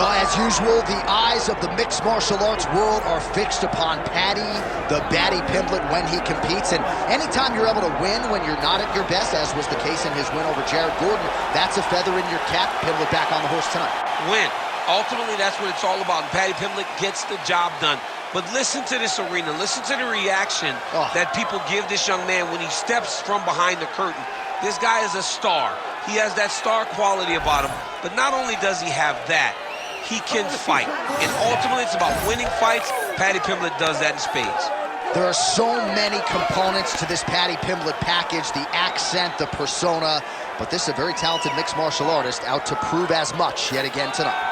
Well, as usual, the eyes of the mixed martial arts world are fixed upon Paddy, the Paddy Pimblett, when he competes. And anytime you're able to win when you're not at your best, as was the case in his win over Jared Gordon, that's a feather in your cap. Pimblett back on the horse tonight. Win. Ultimately, that's what it's all about. And Paddy Pimblett gets the job done. But listen to this arena. Listen to the reaction that people give this young man when he steps from behind the curtain. This guy is a star. He has that star quality about him. But not only does he have that, he can fight. And ultimately, it's about winning fights. Paddy Pimblett does that in spades. There are so many components to this Paddy Pimblett package, the accent, the persona, but this is a very talented mixed martial artist out to prove as much yet again tonight.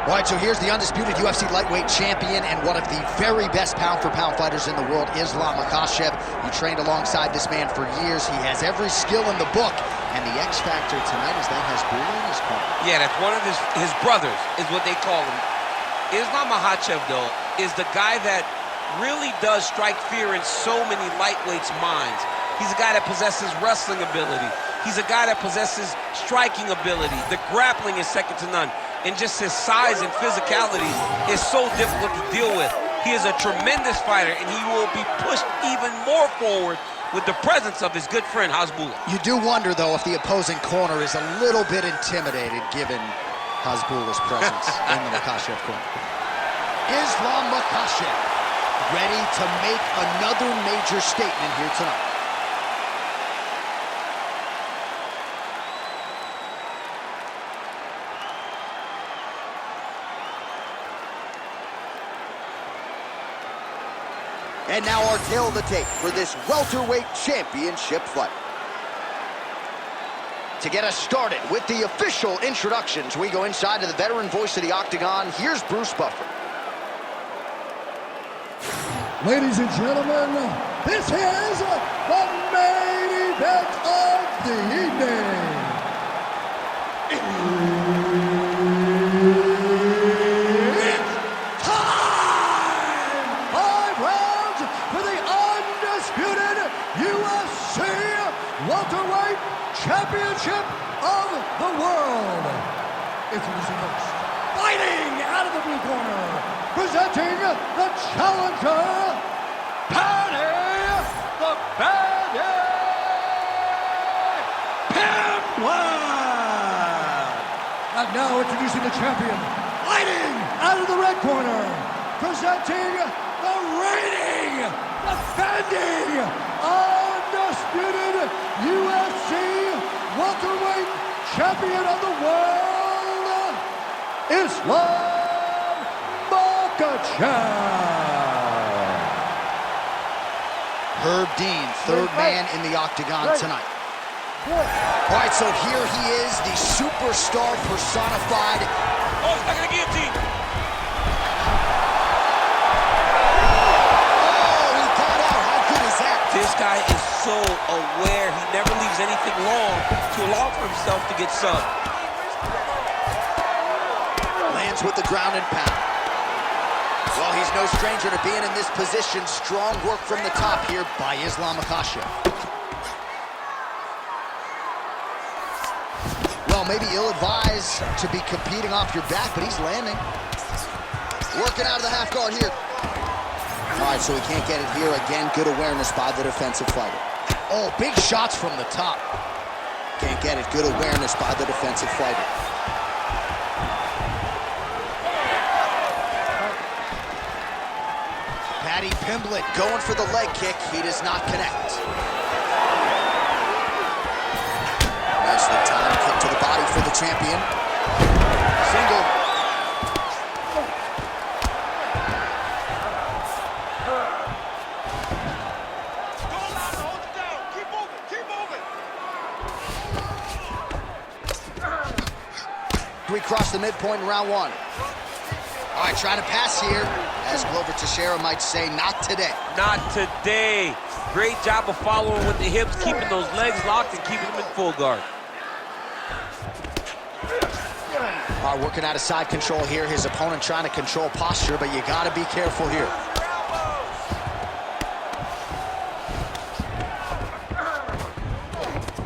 All right, so here's the undisputed UFC lightweight champion and one of the very best pound-for-pound fighters in the world, Islam Makhachev. He trained alongside this man for years. He has every skill in the book, and the X factor tonight is that Hasbulla in his corner. Yeah, that's one of his brothers, is what they call him. Islam Makhachev, though, is the guy that really does strike fear in so many lightweights' minds. He's a guy that possesses wrestling ability. He's a guy that possesses striking ability. The grappling is second to none. And just his size and physicality is so difficult to deal with. He is a tremendous fighter, and he will be pushed even more forward with the presence of his good friend, Hasbulla. You do wonder, though, if the opposing corner is a little bit intimidated given Hasbulla's presence in the Makhachev corner. Islam Makhachev ready to make another major statement here tonight. And now our tail of the tape for this welterweight championship fight. To get us started with the official introductions, we go inside to the veteran voice of the Octagon. Here's Bruce Buffer. Ladies and gentlemen, this is the main event of the evening. Welterweight Championship of the World. Introducing first, fighting out of the blue corner, presenting the challenger, Paddy the Paddy Pimblett. And now introducing the champion, fighting out of the red corner, presenting the reigning, defending, undisputed UFC welterweight champion of the world, Islam Makhachev. Herb Dean, third man in the Octagon tonight. All right, so here he is, the superstar personified. Oh, he's not gonna guillotine. This guy is so aware. He never leaves anything long to allow for himself to get subbed. Lands with the ground and pound. Well, he's no stranger to being in this position. Strong work from the top here by Islam Makhachev. Well, maybe ill-advised to be competing off your back, but he's landing. Working out of the half guard here. All right, so he can't get it here. Again, good awareness by the defensive fighter. Oh, big shots from the top. Can't get it. Good awareness by the defensive fighter. Paddy Pimblett going for the leg kick. He does not connect. Nicely timed kick to the body for the champion. Single. We cross the midpoint in round one. All right, trying to pass here. As Glover Teixeira might say, not today. Not today. Great job of following with the hips, keeping those legs locked and keeping them in full guard. All right, working out of side control here. His opponent trying to control posture, but you got to be careful here.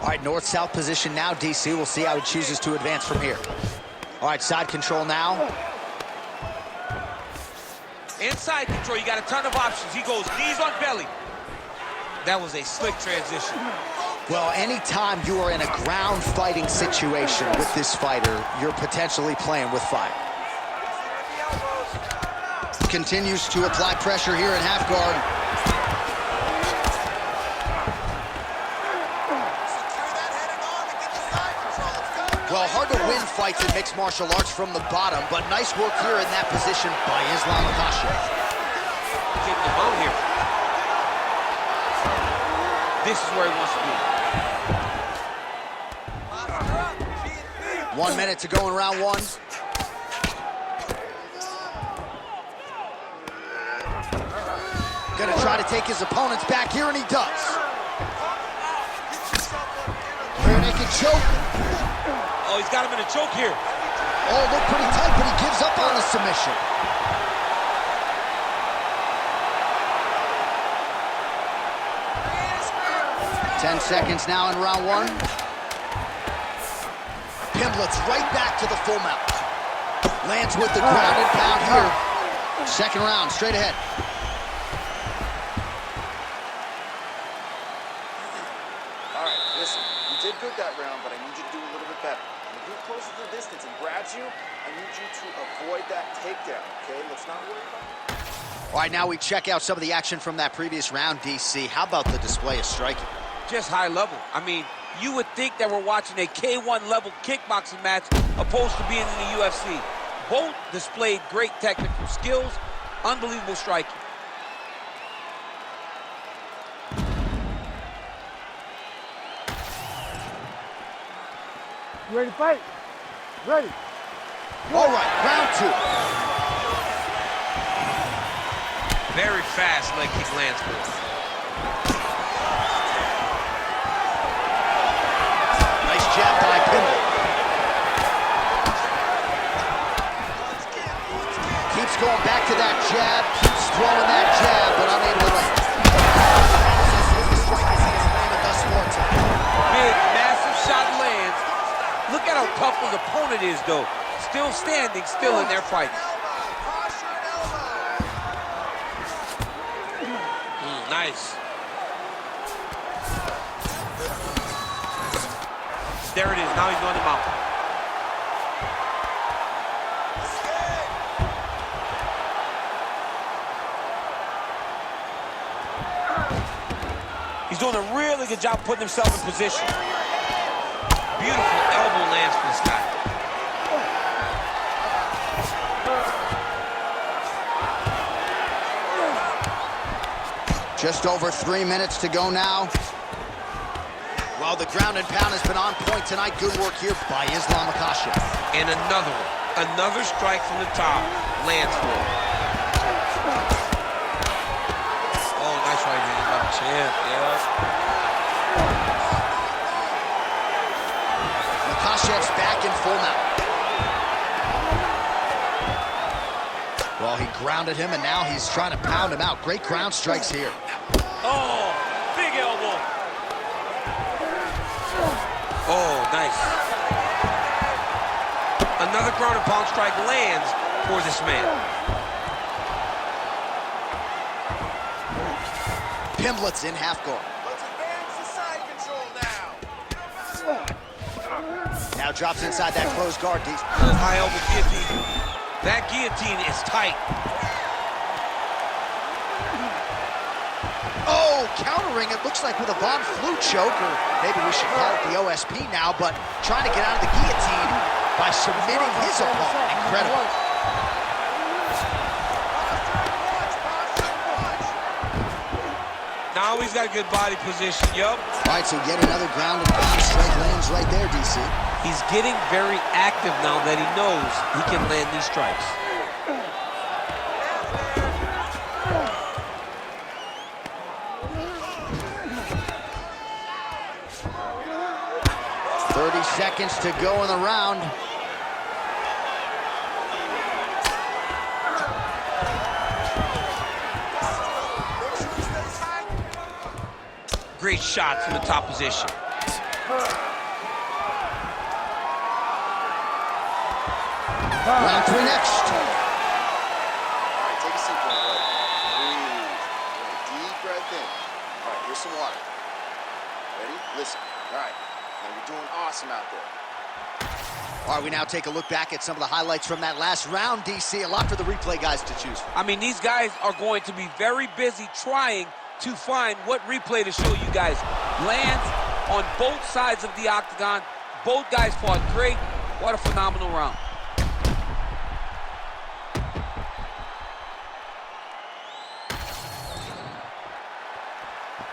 All right, north-south position now, DC. We'll see how he chooses to advance from here. All right, side control now. Inside control, you got a ton of options. He goes knees on belly. That was a slick transition. Well, anytime you are in a ground fighting situation with this fighter, you're potentially playing with fire. Continues to apply pressure here in half guard. Well, hard to win fights in mixed martial arts from the bottom, but nice work here in that position by Islam Makhachev. Getting the bone here. This is where he wants to be. 1 minute to go in round one. Gonna try to take his opponents back here, and he does. Rear naked choke. Oh, he's got him in a choke here. Oh, look pretty tight, but he gives up on the submission. Ten seconds now in round one. Pimblett's right back to the full mount. Lands with the ground and pound here. Second round, straight ahead. All right, listen, you did good that round, but I need you to do a little bit better. When he closes the distance and grabs you, I need you to avoid that takedown, okay? Let's not worry about it. All right, now we check out some of the action from that previous round, DC. How about the display of striking? Just high level. I mean, you would think that we're watching a K1 level kickboxing match opposed to being in the UFC. Both displayed great technical skills, unbelievable striking. You ready to fight? Ready. All right, round two. Very fast leg kick lands for him. Nice jab by Pimblett. Keeps going back to that jab, keeps throwing that jab, but unable to land. Big, massive shot lands. Look at how tough his opponent is, though. Still standing, still in their fight. Nice. There it is. Now he's on the mount. He's doing a really good job putting himself in position. Beautiful elbow lands for this guy. Just over 3 minutes to go now. Well, the ground and pound has been on point tonight. Good work here by Islam Makhachev. And another one. Another strike from the top. Lands for him. Oh, nice right hand by the champ. Yeah. Makhachev's back in full mount. Well, he grounded him, and now he's trying to pound him out. Great ground strikes here. Oh, big elbow. Oh, nice. Another ground and pound strike lands for this man. Pimblett's in half guard. Let's advance the side control now. Now drops inside that closed guard. High elbow guillotine. That guillotine is tight. Oh, countering it looks like with a Von Flue choke, or maybe we should call it the OSP now, but trying to get out of the guillotine by submitting his opponent. Incredible. Now he's got a good body position, yup. All right, so yet another ground and pound strike lands right there, DC. He's getting very active now that he knows he can land these strikes. seconds to go in the round. Great shot from the top position. Round 3 next. All right, take a seat, buddy. Breathe. Deep breath in. All right, here's some water. Ready? Listen. All right. Now you're doing awesome out there. All right, we now take a look back at some of the highlights from that last round, DC. A lot for the replay guys to choose from. I mean, these guys are going to be very busy trying to find what replay to show you guys. Lands on both sides of the octagon. Both guys fought great. What a phenomenal round.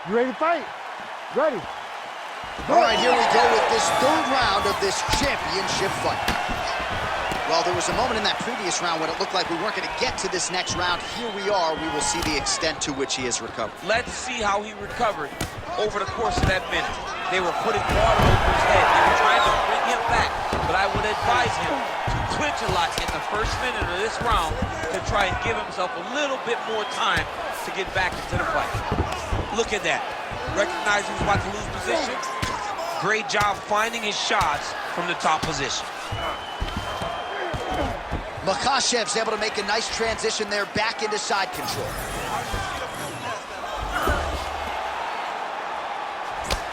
You ready to fight? Ready. All right, here we go with this third round of this championship fight. Well, there was a moment in that previous round when it looked like we weren't going to get to this next round. Here we are. We will see the extent to which he has recovered. Let's see how he recovered over the course of that minute. They were putting water over his head. They were trying to bring him back. But I would advise him to clinch a lot in the first minute of this round to try and give himself a little bit more time to get back into the fight. Look at that. Recognizing he's about to lose position. Great job finding his shots from the top position. Makhachev's able to make a nice transition there back into side control.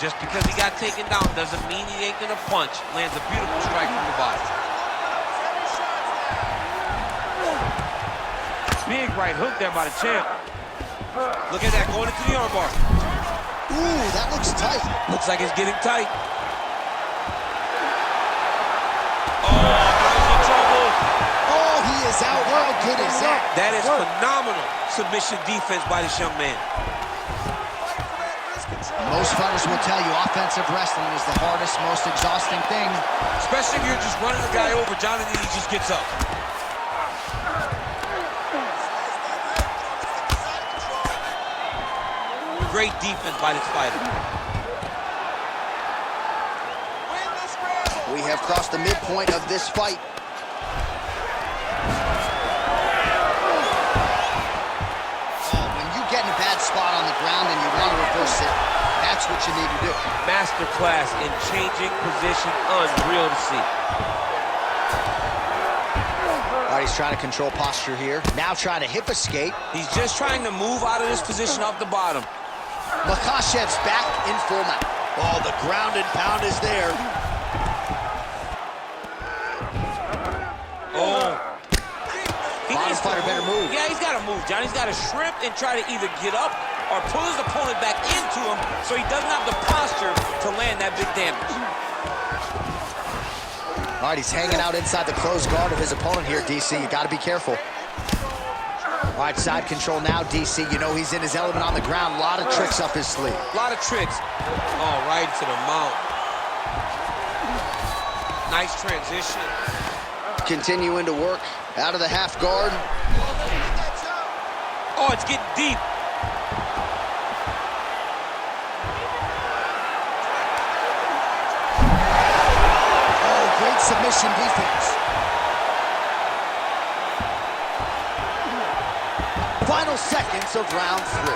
Just because he got taken down doesn't mean he ain't gonna punch. Lands a beautiful strike from the body. Big right hook there by the champ. Look at that, going into the armbar. Ooh, that looks tight. Looks like it's getting tight. Oh, he's in trouble. Oh, he is out. How good is that? That is phenomenal submission defense by this young man. Most fighters will tell you offensive wrestling is the hardest, most exhausting thing. Especially if you're just running the guy over. Jonathan, he just gets up. Great defense by this fighter. We have crossed the midpoint of this fight. When you get in a bad spot on the ground and you want to reverse it, that's what you need to do. Masterclass in changing position, unreal to see. All right, he's trying to control posture here. Now trying to hip escape. He's just trying to move out of this position off the bottom. Makhachev's back in full mount. Oh, the ground and pound is there. Oh. Bottom fighter better move. Yeah, he's got to move, John. He's got to shrimp and try to either get up or pull his opponent back into him so he doesn't have the posture to land that big damage. All right, he's hanging out inside the closed guard of his opponent here, DC. You got to be careful. All right, side control now, DC. You know he's in his element on the ground. A lot of tricks up his sleeve. A lot of tricks. Oh, right to the mount. Nice transition. Continuing to work out of the half guard. Oh, it's getting deep. Oh, great submission defense. Final seconds of round 3.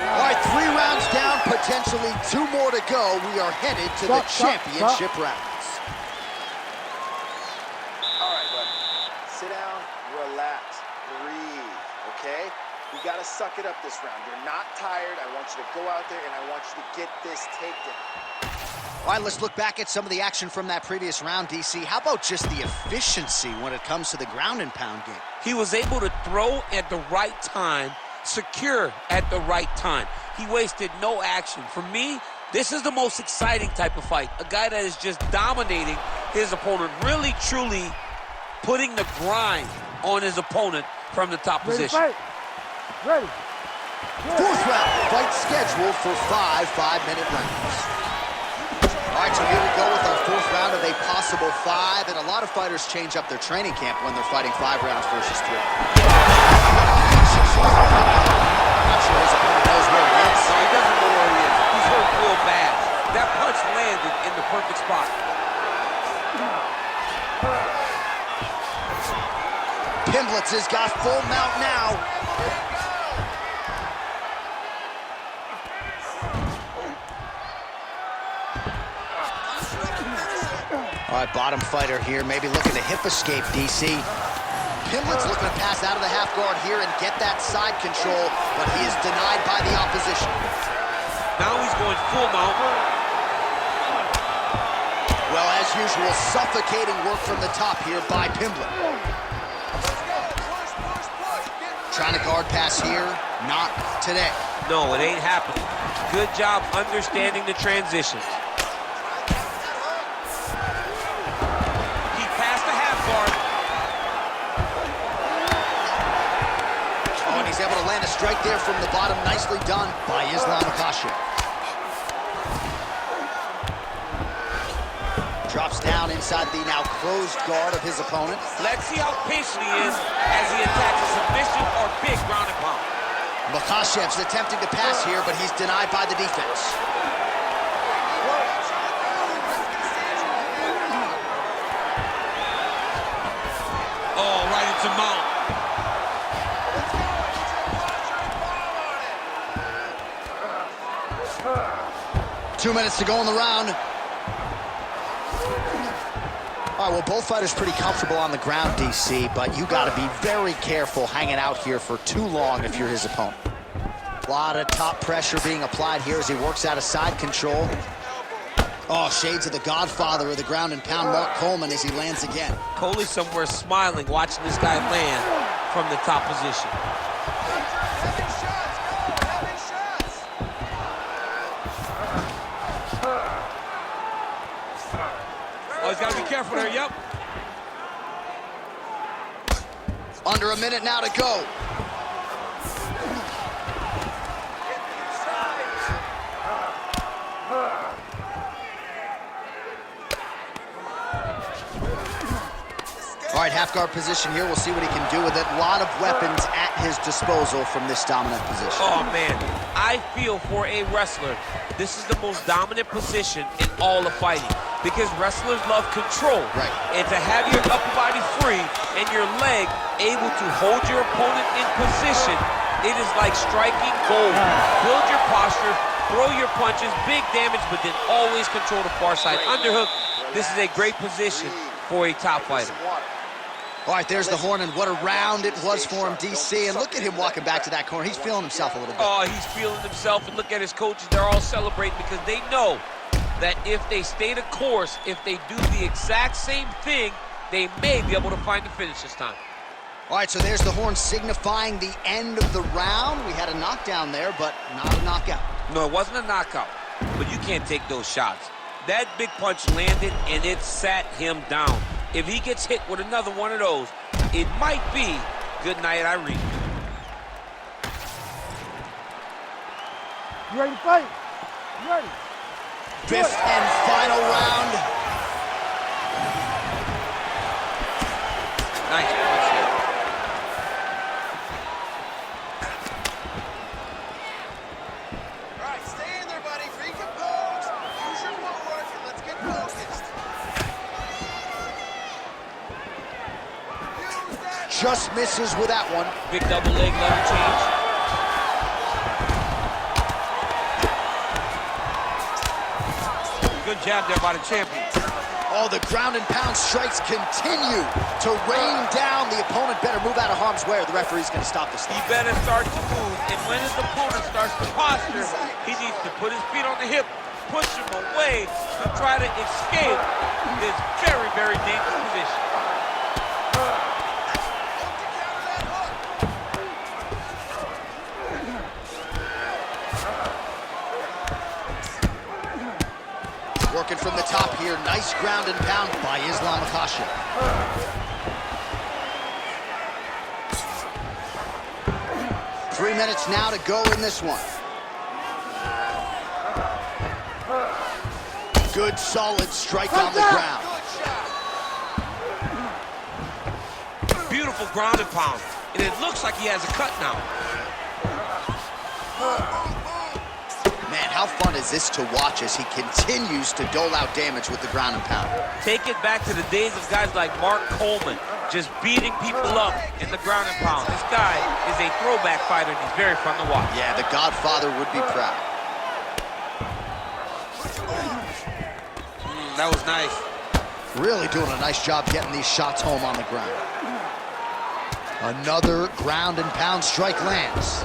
All right, 3 rounds down, potentially 2 more to go. We are headed to the championship rounds. All right, buddy. Sit down, relax, breathe, okay? We got to suck it up this round. You're not tired. I want you to go out there, and I want you to get this takedown. All right, let's look back at some of the action from that previous round, DC. How about just the efficiency when it comes to the ground and pound game? He was able to throw at the right time, secure at the right time. He wasted no action. For me, this is the most exciting type of fight. A guy that is just dominating his opponent, really, truly putting the grind on his opponent from the top position. Ready, Ready. 4th round, fight scheduled for 5 5-minute rounds. All right, so here we go with our 4th round of a possible 5, and a lot of fighters change up their training camp when they're fighting 5 rounds versus 3. Not sure his opponent knows where it is. No, he doesn't know where he is. He's hurt real bad. That punch landed in the perfect spot. Pimblett has got full mount now. All right, bottom fighter here, maybe looking to hip escape, DC. Pimblett's looking to pass out of the half guard here and get that side control, but he is denied by the opposition. Now he's going full mount. Well, as usual, suffocating work from the top here by Pimblett. Trying to guard pass here, not today. No, it ain't happening. Good job understanding the transitions. He passed the half guard. Oh, and he's able to land a strike there from the bottom. Nicely done by Makhachev. Drops down inside the now closed guard of his opponent. Let's see how patient he is as he attacks a submission or big ground and pound. Makhachev's attempting to pass here, but he's denied by the defense. Oh, right into mount. 2 minutes to go in the round. All right, well, both fighters pretty comfortable on the ground, DC, but you got to be very careful hanging out here for too long if you're his opponent. A lot of top pressure being applied here as he works out of side control. Oh, shades of the godfather of the ground and pound, Mark Coleman, as he lands again. Coley somewhere smiling, watching this guy land from the top position. Oh, he's got to be careful there, yep. Under a minute now to go. All right, half guard position here. We'll see what he can do with it. A lot of weapons at his disposal from this dominant position. Oh, man, I feel for a wrestler, this is the most dominant position in all of fighting because wrestlers love control. Right. And to have your upper body free and your leg able to hold your opponent in position, it is like striking gold. Build your posture, throw your punches, big damage, but then always control the far side underhook. This is a great position for a top fighter. All right, there's the horn, and what a round it was for him, DC. And look at him walking back to that corner. He's feeling himself a little bit. Oh, he's feeling himself, and look at his coaches. They're all celebrating because they know that if they stay the course, if they do the exact same thing, they may be able to find the finish this time. All right, so there's the horn signifying the end of the round. We had a knockdown there, but not a knockout. No, it wasn't a knockout, but you can't take those shots. That big punch landed, and it sat him down. If he gets hit with another one of those, it might be good night, Irene. You ready to fight? You ready? Fifth and final round. Nice punch there. All right, stay in there, buddy. Recompose. Use your footwork, and let's get focused. Just misses with that one. Big double leg level change. Good jab there by the champion. Oh, the ground and pound strikes continue to rain down. The opponent better move out of harm's way or the referee's going to stop this thing. He better start to move, and when his opponent starts to posture, he needs to put his feet on the hip, push him away, and try to escape this very, very dangerous position. Working from the top here. Nice ground and pound by Makhachev. 3 minutes now to go in this one. Good, solid strike on the ground. Beautiful ground and pound. And it looks like he has a cut now. Man, how fun is this to watch as he continues to dole out damage with the ground and pound? Take it back to the days of guys like Mark Coleman, just beating people up in the ground and pound. This guy is a throwback fighter, and he's very fun to watch. Yeah, the Godfather would be proud. That was nice. Really doing a nice job getting these shots home on the ground. Another ground and pound strike lands.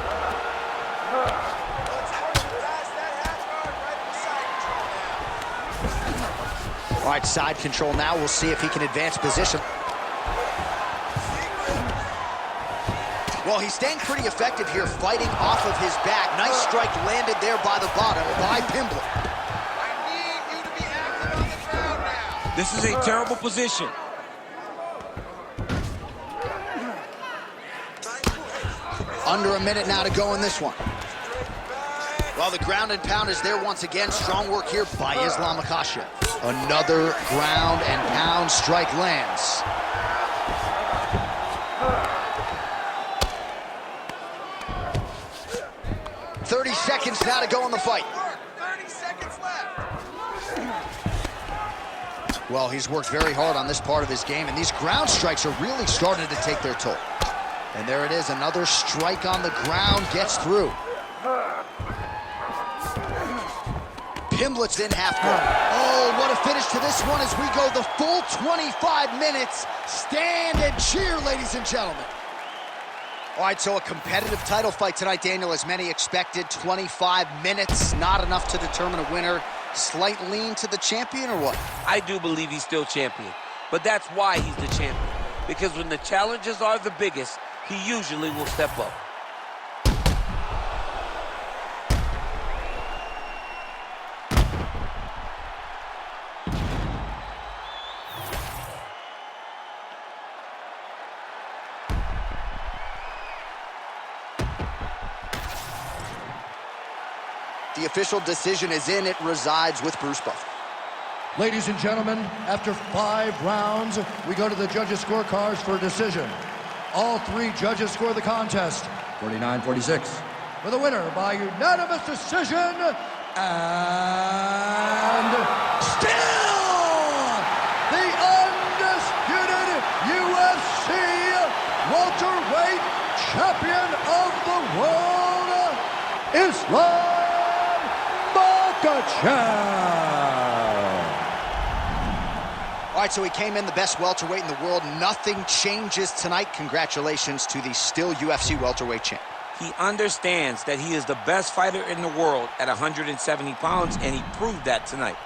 All right, side control now. We'll see if he can advance position. Well, he's staying pretty effective here, fighting off of his back. Nice strike landed there by the bottom by Pimblett. This is a terrible position. Under a minute now to go in this one. Well, the ground and pound is there once again. Strong work here by Islam Makhachev. Another ground and pound strike lands. "30 seconds now to go in the fight." 30 seconds left. Well, he's worked very hard on this part of his game, and these ground strikes are really starting to take their toll. And there it is, another strike on the ground gets through. Pimblett's in half guard. Oh, what a finish to this one as we go the full 25 minutes. Stand and cheer, ladies and gentlemen. All right, so a competitive title fight tonight, Daniel, as many expected. 25 minutes, not enough to determine a winner. Slight lean to the champion, or what? I do believe he's still champion, but that's why he's the champion. Because when the challenges are the biggest, he usually will step up. The official decision is in. It resides with Bruce Buffer. Ladies and gentlemen, after 5 rounds, we go to the judges' scorecards for a decision. All 3 judges score the contest 49-46. For the winner by unanimous decision, and still the undisputed UFC welterweight champion of the world, Islam Makhachev. All right, so he came in the best welterweight in the world. Nothing changes tonight. Congratulations to the still UFC welterweight champ. He understands that he is the best fighter in the world at 170 pounds, and he proved that tonight.